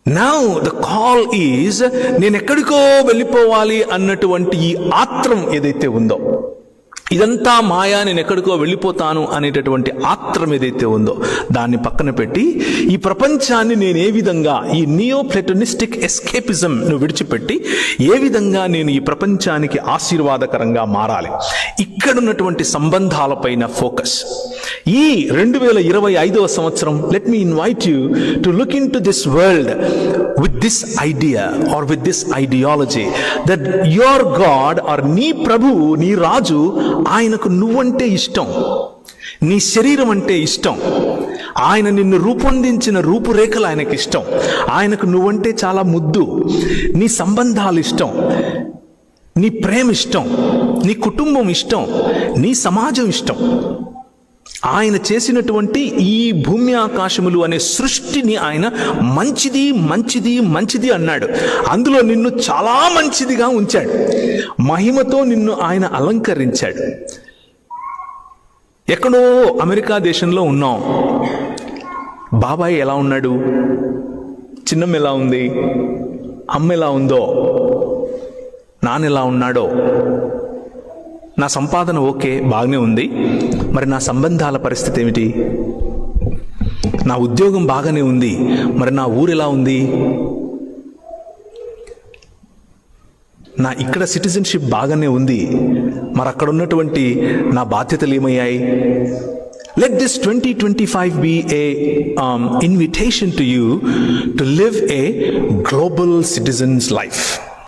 Now the call is, నేను ఎక్కడికో వెళ్ళిపోవాలి అన్నటువంటి ఈ ఆత్రం ఏదైతే ఉందో, ఇదంతా మాయా, నేను ఎక్కడికో వెళ్ళిపోతాను అనేటటువంటి ఆత్రం ఏదైతే ఉందో దాన్ని పక్కన పెట్టి ఈ ప్రపంచాన్ని నేను ఏ విధంగా, ఈ నియో ప్లాటోనిస్టిక్ ఎస్కేపిజం విడిచిపెట్టి ఏ విధంగా నేను ఈ ప్రపంచానికి ఆశీర్వాదకరంగా మారాలి, ఇక్కడున్నటువంటి సంబంధాలపైన ఫోకస్. ఈ 2025వ సంవత్సరం, let me invite you to look in to this world with this idea or with this ideology that your God or నీ ప్రభువు, నీ రాజు, ఆయనకు నువ్వంటే ఇష్టం, నీ శరీరం అంటే ఇష్టం, ఆయన నిన్ను రూపొందించిన రూపురేఖలు ఆయనకి ఇష్టం, ఆయనకు నువ్వంటే చాలా ముద్దు, నీ సంబంధాలు ఇష్టం, నీ ప్రేమ ఇష్టం, నీ కుటుంబం ఇష్టం, నీ సమాజం ఇష్టం. ఆయన చేసినటువంటి ఈ భూమి ఆకాశములు అనే సృష్టిని ఆయన మంచిది మంచిది మంచిది అన్నాడు. అందులో నిన్ను చాలా మంచిదిగా ఉంచాడు, మహిమతో నిన్ను ఆయన అలంకరించాడు. ఎక్కడో అమెరికా దేశంలో ఉన్నాం, బాబాయ్ ఎలా ఉన్నాడు, చిన్నమ్మ ఎలా ఉంది, అమ్మ ఎలా ఉందో, నాన్న ఎలా ఉన్నాడో, నా సంపాదన ఓకే బాగానే ఉంది, మరి నా సంబంధాల పరిస్థితి ఏమిటి, నా ఉద్యోగం బాగానే ఉంది, మరి నా ఊరు ఎలా ఉంది, నా ఇక్కడ సిటిజన్షిప్ బాగానే ఉంది, మరి అక్కడ ఉన్నటువంటి నా బాధ్యతలు ఏమయ్యాయి? Let this 2025 be a invitation to you to live a global citizen's life.